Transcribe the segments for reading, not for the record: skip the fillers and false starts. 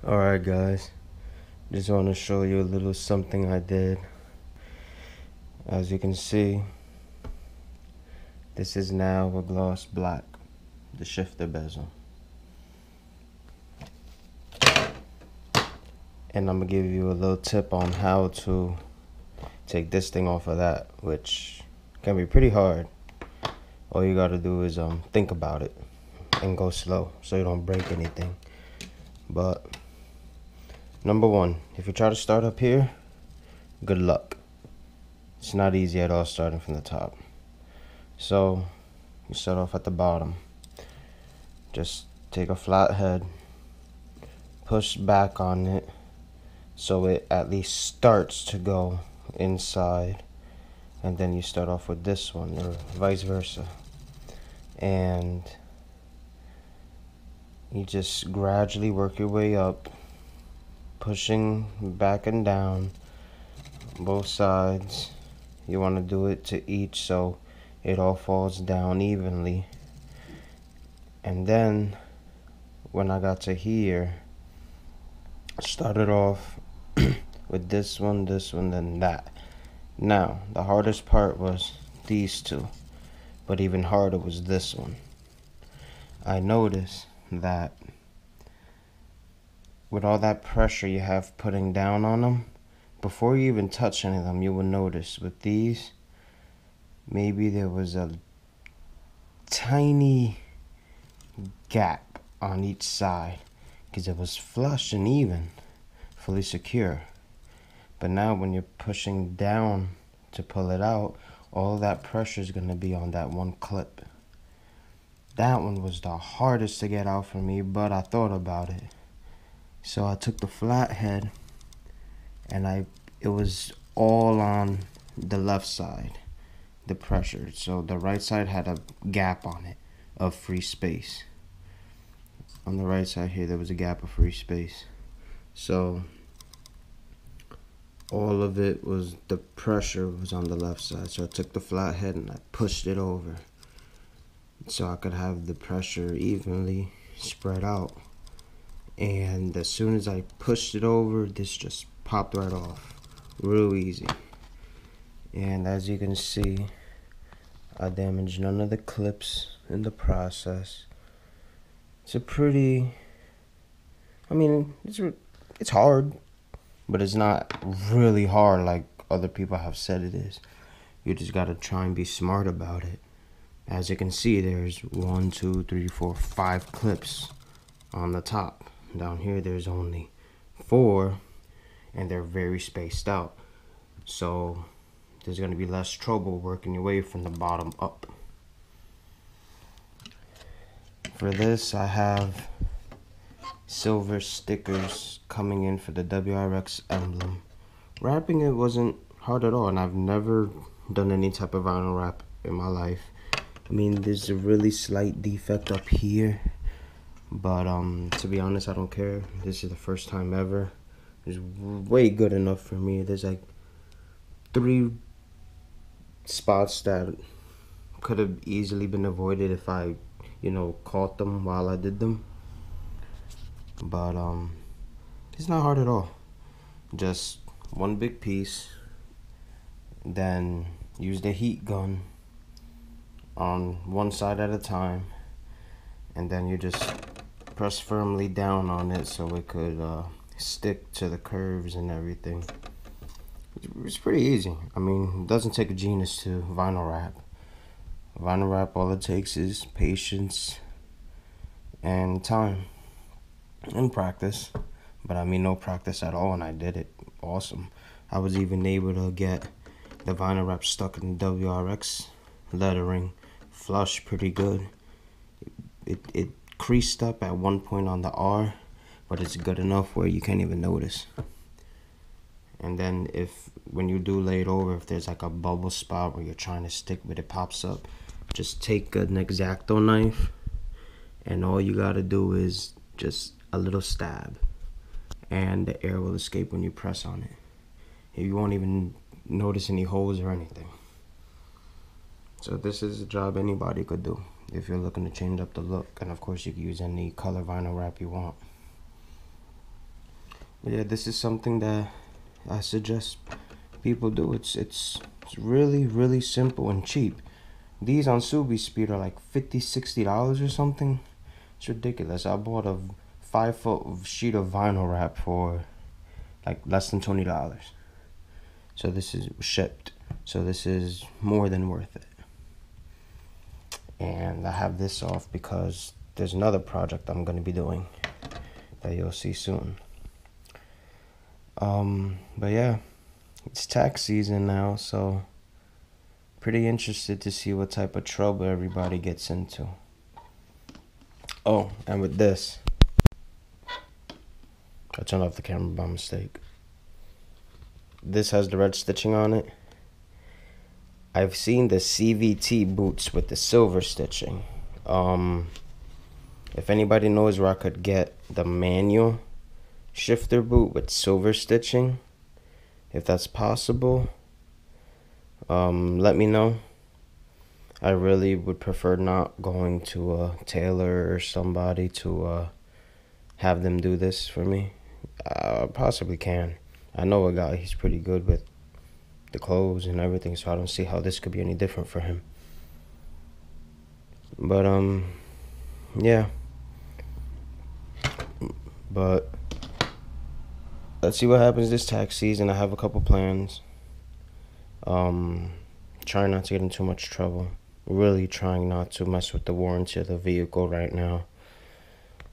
Alright guys, just want to show you a little something I did. As you can see, this is now a gloss black, the shifter bezel. And I'm going to give you a little tip on how to take this thing off of that, which can be pretty hard. All you got to do is think about it and go slow so you don't break anything. But number one, if you try to start up here, good luck. It's not easy at all starting from the top. So you start off at the bottom. Just take a flat head, push back on it so it at least starts to go inside, and then you start off with this one, or vice versa, and you just gradually work your way up, pushing back and down both sides. You want to do it to each so it all falls down evenly. And then when I got to here, I started off with this one, then that. Now the hardest part was these two, but even harder was this one. I noticed that with all that pressure you have putting down on them, before you even touch any of them, you will notice with these, maybe there was a tiny gap on each side because it was flush and even, fully secure. But now when you're pushing down to pull it out, all that pressure is going to be on that one clip. That one was the hardest to get out for me, but I thought about it. So I took the flat head and it was all on the left side, the pressure. So the right side had a gap on it of free space. On the right side here, there was a gap of free space. So all of it was, the pressure was on the left side. So I took the flat head and I pushed it over so I could have the pressure evenly spread out. And as soon as I pushed it over, this just popped right off. Real easy. And as you can see, I damaged none of the clips in the process. It's a pretty, it's hard, but it's not really hard like other people have said it is. You just gotta try and be smart about it. As you can see, there's 1, 2, 3, 4, 5 clips on the top. Down here there's only 4, and they're very spaced out. So there's gonna be less trouble working your way from the bottom up. For this, I have silver stickers coming in for the WRX emblem. Wrapping it wasn't hard at all, and I've never done any type of vinyl wrap in my life. I mean, there's a really slight defect up here, but to be honest, I don't care. This is the first time ever. It's way good enough for me. There's like 3 spots that could have easily been avoided if I caught them while I did them. But it's not hard at all. Just one big piece, then use the heat gun on one side at a time, and then you just press firmly down on it so it could stick to the curves and everything. It's pretty easy. I mean, it doesn't take a genius to vinyl wrap. Vinyl wrap, all it takes is patience and time and practice. But I mean, no practice at all, and I did it. Awesome. I was even able to get the vinyl wrap stuck in the WRX lettering flush pretty good. It creased up at one point on the R, but it's good enough where you can't even notice. And then when you do lay it over, if there's like a bubble spot where you're trying to stick but it pops up, just take an X-Acto knife, and all you gotta do is just a little stab, and the air will escape when you press on it. You won't even notice any holes or anything. So this is a job anybody could do if you're looking to change up the look, and of course you can use any color vinyl wrap you want. Yeah, this is something that I suggest people do. It's really simple and cheap. These on Subi Speed are like $50-$60 or something. It's ridiculous. I bought a 5-foot sheet of vinyl wrap for like less than $20. So this is shipped. So this is more than worth it. And I have this off because there's another project I'm going to be doing that you'll see soon. But yeah, it's tax season now, so pretty interested to see what type of trouble everybody gets into. Oh, and with this, I turned off the camera by mistake. This has the red stitching on it. I've seen the CVT boots with the silver stitching. If anybody knows where I could get the manual shifter boot with silver stitching, if that's possible, let me know. I really would prefer not going to a tailor or somebody to have them do this for me. I possibly can. I know a guy, he's pretty good with the clothes and everything, so I don't see how this could be any different for him. But yeah. But let's see what happens this tax season. I have a couple plans. Trying not to get in too much trouble. Really trying not to mess with the warranty of the vehicle right now.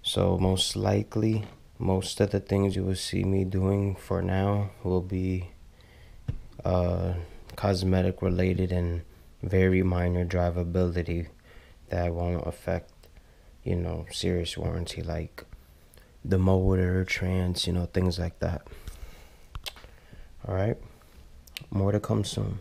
So most likely, most of the things you will see me doing for now will be cosmetic related and very minor drivability that won't affect, serious warranty, like the motor, trans, things like that. All right, more to come soon.